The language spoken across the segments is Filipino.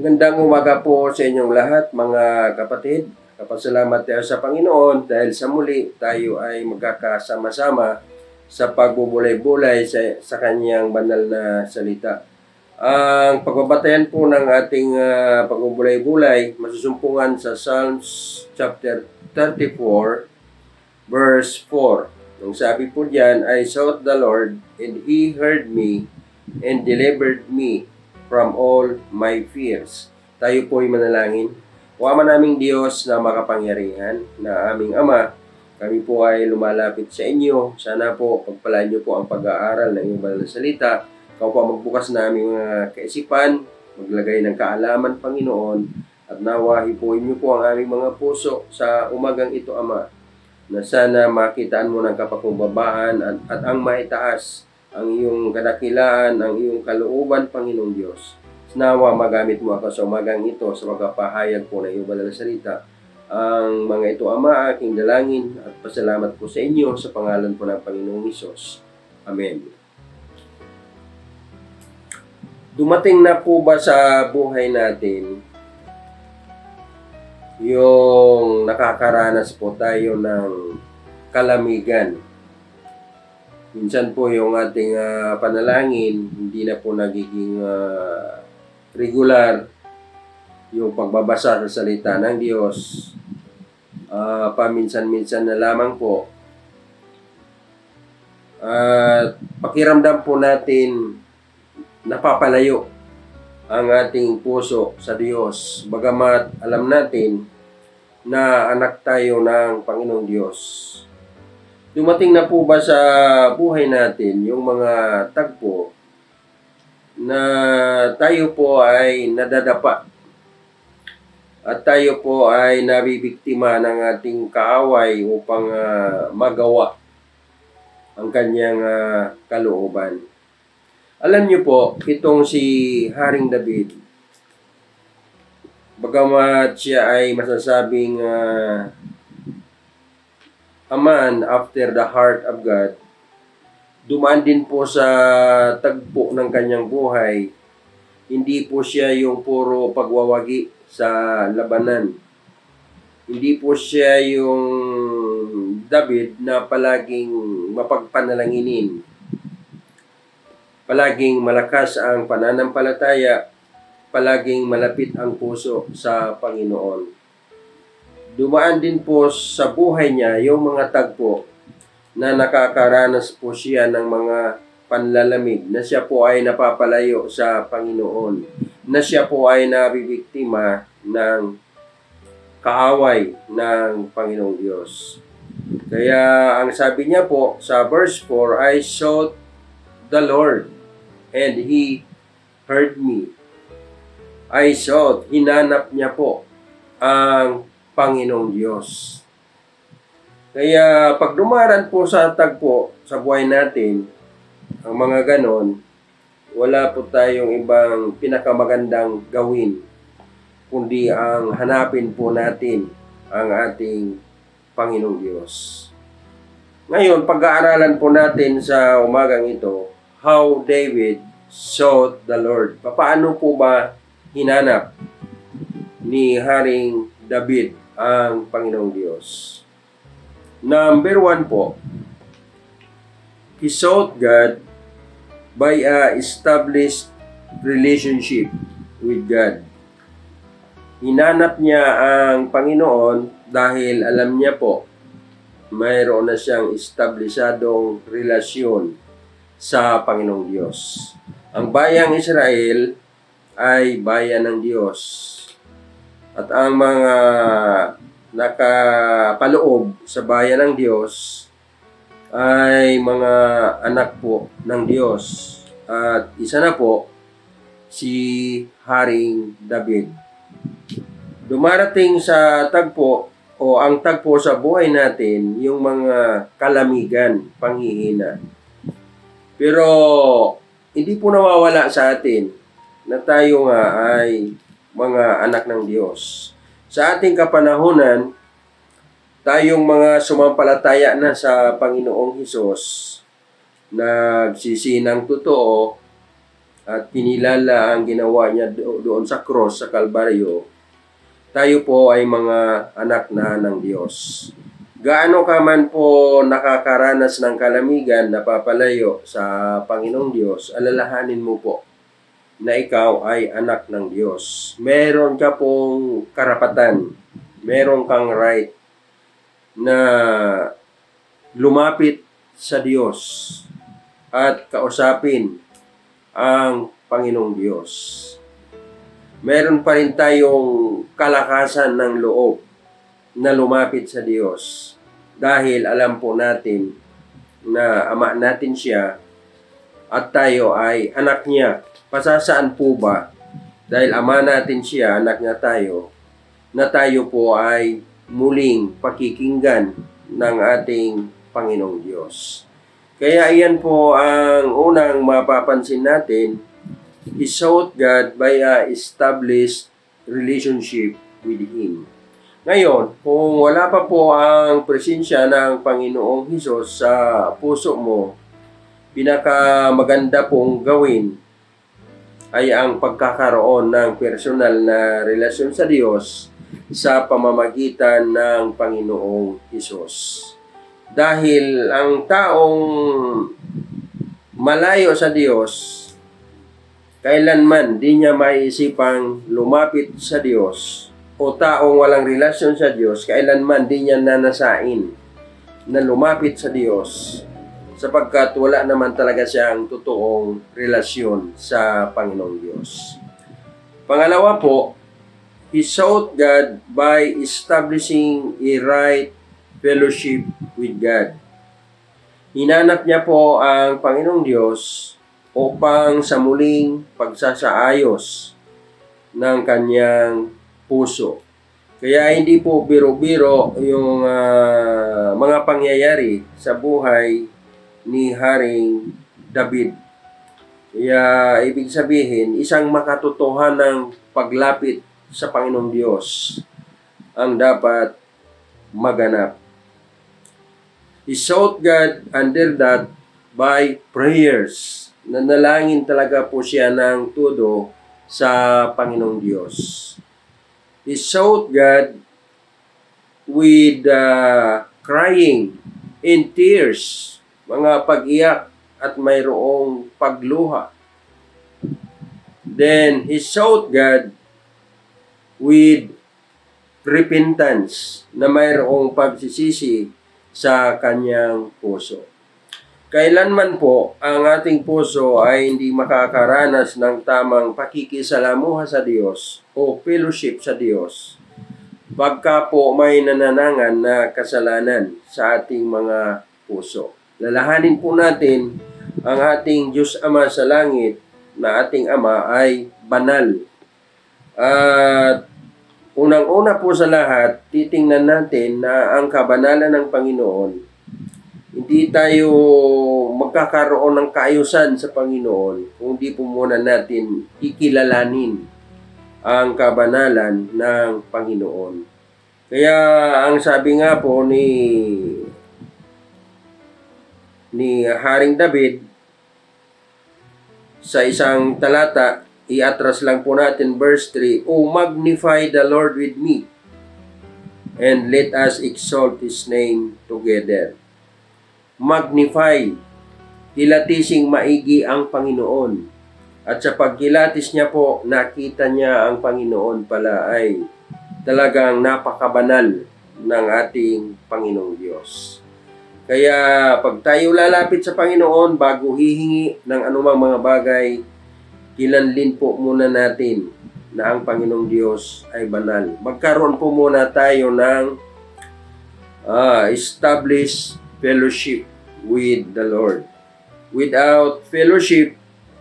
Magandang umaga po sa inyong lahat mga kapatid. Kapasalamat tayo sa Panginoon dahil sa muli tayo ay magkakasama-sama sa pagbubulay-bulay sa kanyang banal na salita. Ang pagbabatayan po ng ating pagbubulay-bulay masusumpungan sa Psalms chapter 34 verse 4. Ang sabi po diyan, I sought the Lord and He heard me and delivered me from all my fears. Tayo po ay manalangin. O Ama naming Diyos na makapangyarihan, na aming Ama, kami po ay lumalapit sa inyo. Sana po pagpalaan niyo po ang pag-aaral ng iyong banal na salita. Ikaw po magbukas na aming mga kaisipan, maglagay ng kaalaman, Panginoon, at nawahi po inyo po ang aming mga puso sa umagang ito, Ama, na sana makitaan mo ng kapakumbabaan at ang maitaas ang iyong kadakilaan, ang iyong kalooban, Panginoong Diyos. Nawa magamit mo ako sa umagang ito sa magpapahayag po ng iyong banal na salita. Ang mga ito, Ama, aking dalangin at pasalamat po sa inyo sa pangalan po ng Panginoong Hesus. Amen. Dumating na po ba sa buhay natin yung nakakaranas po tayo ng kalamigan? Minsan po yung ating panalangin hindi na po nagiging regular, yung pagbabasa sa salita ng Diyos paminsan-minsan na lamang po, at pakiramdam po natin napapalayo ang ating puso sa Diyos, bagamat alam natin na anak tayo ng Panginoong Diyos. Dumating na po ba sa buhay natin yung mga tagpo na tayo po ay nadadapa at tayo po ay nabibiktima ng ating kaaway upang magawa ang kanyang kalooban? Alam niyo po, itong si Haring David, bagamat siya ay masasabing a man after the heart of God, dumaan din po sa tagpo ng kanyang buhay. Hindi po siya yung puro pagwawagi sa labanan. Hindi po siya yung David na palaging mapagpanalanginin. Palaging malakas ang pananampalataya, palaging malapit ang puso sa Panginoon. Dumaan din po sa buhay niya yung mga tagpo na nakakaranas po siya ng mga panlalamig, na siya po ay napapalayo sa Panginoon, na siya po ay nabibiktima ng kaaway ng Panginoong Diyos. Kaya ang sabi niya po sa verse 4, I sought the Lord and He heard me. I sought, hinanap niya po ang Panginoong Diyos. Kaya pag dumaran po sa tagpo sa buhay natin, ang mga ganon, wala po tayong ibang pinakamagandang gawin, kundi ang hanapin po natin ang ating Panginoong Diyos. Ngayon, pag-aaralan po natin sa umagang ito, how David sought the Lord. Paano po ba hinanap ni Haring David ang Panginoong Diyos? Number 1 po, he sought God by a established relationship with God. Hinanap niya ang Panginoon dahil alam niya po mayroon na siyang establisyadong relasyon sa Panginoong Diyos. Ang bayang Israel ay bayan ng Diyos. At ang mga nakapaloob sa bayan ng Diyos ay mga anak po ng Diyos. At isa na po si Haring David. Dumarating sa tagpo o ang tagpo sa buhay natin yung mga kalamigan, panghihina. Pero hindi po nawawala sa atin na tayo nga ay mga anak ng Diyos. Sa ating kapanahunan, tayong mga sumampalataya na sa Panginoong Hesus, nagsisinang totoo, at pinilala ang ginawa niya doon sa cross sa Kalbaryo, tayo po ay mga anak na ng Diyos. Gaano ka man po nakakaranas ng kalamigan na papalayo sa Panginoong Diyos, alalahanin mo po na ikaw ay anak ng Diyos. Meron ka pong karapatan, meron kang right na lumapit sa Diyos at kausapin ang Panginoong Diyos. Meron pa rin tayong kalakasan ng loob na lumapit sa Diyos dahil alam po natin na ama natin siya at tayo ay anak niya. Pasasaan po ba dahil ama natin siya, anak niya tayo, na tayo po ay muling pakikinggan ng ating Panginoong Diyos. Kaya iyan po ang unang mapapansin natin, He sought God by a established relationship with Him. Ngayon, kung wala pa po ang presensya ng Panginoong Hesus sa puso mo, pinakamaganda pong gawin ay ang pagkakaroon ng personal na relasyon sa Diyos sa pamamagitan ng Panginoong Hesus. Dahil ang taong malayo sa Diyos, kailanman di niya maiisipang lumapit sa Diyos, o taong walang relasyon sa Diyos, kailanman di niya nanasain na lumapit sa Diyos sapagkat wala naman talaga siyang totoong relasyon sa Panginoong Diyos. Pangalawa po, He sought God by establishing a right fellowship with God. Hinanap niya po ang Panginoong Diyos upang sa muling pagsasaayos ng kanyang puso. Kaya hindi po biro-biro yung mga pangyayari sa buhay ni Haring David. Kaya ibig sabihin, isang makatotohanang paglapit sa Panginoong Diyos ang dapat maganap. He sought God under that by prayers. Nanalangin talaga po siya ng todo sa Panginoong Diyos. He sought God with crying in tears, mga pag-iyak at mayroong pagluha. Then he sought God with repentance, na mayroong pagsisisi sa kanyang puso. Kailanman po ang ating puso ay hindi makakaranas ng tamang pakikisalamuha sa Diyos o fellowship sa Diyos pagka po may nananangan na kasalanan sa ating mga puso. Lalahanin po natin ang ating Diyos Ama sa langit na ating Ama ay banal. At unang-una po sa lahat, titingnan natin na ang kabanalan ng Panginoon, hindi tayo magkakaroon ng kaayusan sa Panginoon kung di po muna natin ikilalanin ang kabanalan ng Panginoon. Kaya ang sabi nga po ni Haring David sa isang talata, iatras lang po natin verse 3, "O magnify the Lord with me, and let us exalt His name together." Magnify, kilatising maigi ang Panginoon. At sa pagkilatis niya po, nakita niya ang Panginoon pala ay talagang napakabanal ng ating Panginoong Diyos. Kaya pag tayo lalapit sa Panginoon, bago hihingi ng anumang mga bagay, kilanlin po muna natin na ang Panginoong Diyos ay banal. Magkaroon po muna tayo ng established fellowship with the Lord. Without fellowship,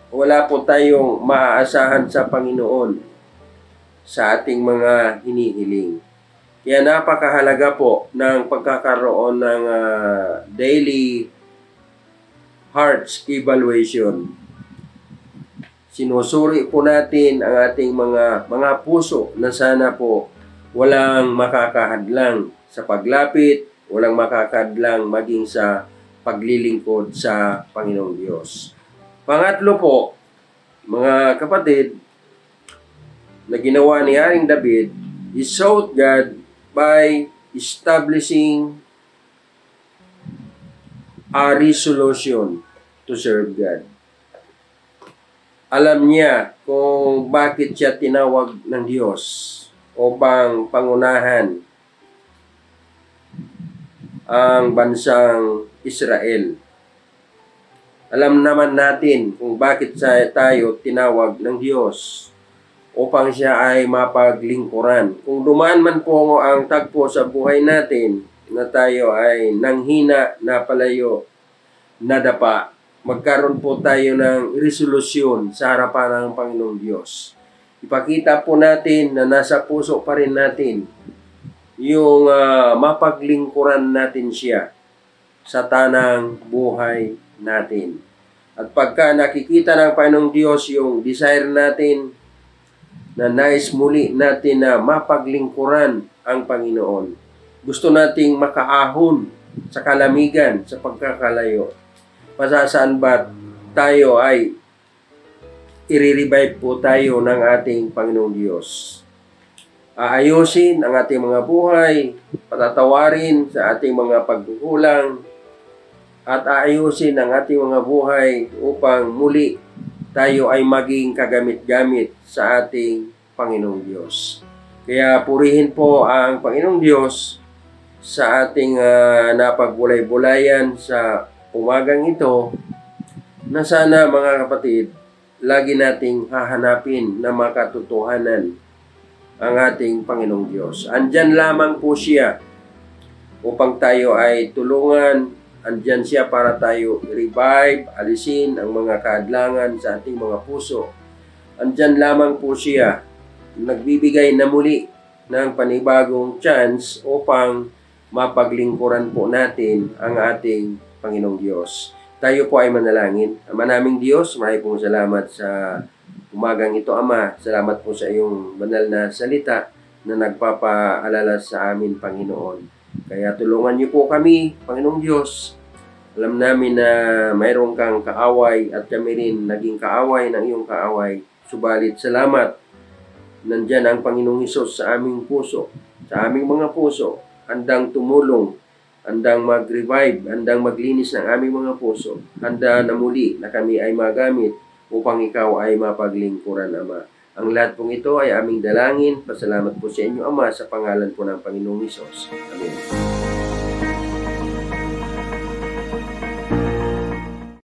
wala po tayong maaasahan sa Panginoon sa ating mga hinihiling. Kaya napakahalaga po ng pagkakaroon ng daily hearts evaluation. Sinusuri po natin ang ating mga puso na sana po walang makakahadlang sa paglapit, walang makakadlang maging sa paglilingkod sa Panginoong Diyos. Pangatlo po, mga kapatid, na ginawa ni Haring David, he sought God by establishing a resolution to serve God. Alam niya kung bakit siya tinawag ng Diyos upang pangunahan ang bansang Israel. Alam naman natin kung bakit tayo tinawag ng Diyos upang siya ay mapaglingkuran. Kung dumaan man po ang tagpo sa buhay natin na tayo ay nanghina, napalayo, nadapa, magkaroon po tayo ng resolusyon sa harapan ng Panginoong Diyos. Ipakita po natin na nasa puso pa rin natin yung mapaglingkuran natin siya sa tanang buhay natin. At pagka nakikita ng Panginoong Diyos yung desire natin na nais muli natin na mapaglingkuran ang Panginoon, gusto nating makaahon sa kalamigan, sa pagkakalayo, pasasaan ba tayo ay i-revive po tayo ng ating Panginoong Diyos. Aayusin ang ating mga buhay, patatawarin sa ating mga pagkukulang, at aayusin ang ating mga buhay upang muli tayo ay maging kagamit-gamit sa ating Panginoong Diyos. Kaya purihin po ang Panginoong Diyos sa ating napagbulay-bulayan sa umagang ito, na sana mga kapatid, lagi nating hahanapin na makatotohanan ang ating Panginoong Diyos. Andyan lamang po siya upang tayo ay tulungan. Andyan siya para tayo revive, alisin ang mga kaadlangan sa ating mga puso. Andyan lamang po siya, nagbibigay na muli ng panibagong chance upang mapaglingkuran po natin ang ating Panginoong Diyos. Tayo po ay manalangin. Ama naming Diyos, maraming pong salamat sa umagang ito, Ama. Salamat po sa iyong banal na salita na nagpapaalala sa amin, Panginoon. Kaya tulungan niyo po kami, Panginoong Diyos. Alam namin na mayroon kang kaaway at kami rin naging kaaway ng iyong kaaway. Subalit salamat, nandyan ang Panginoong Hesus sa aming puso, sa aming mga puso, handang tumulong, handang mag-revive, handang maglinis ng aming mga puso, handa na muli na kami ay magamit upang ikaw ay mapaglingkuran, Ama. Ang lahat pong ito ay aming dalangin. Pasalamat po sa inyo, Ama, sa pangalan po ng Panginoong Hesus. Amen.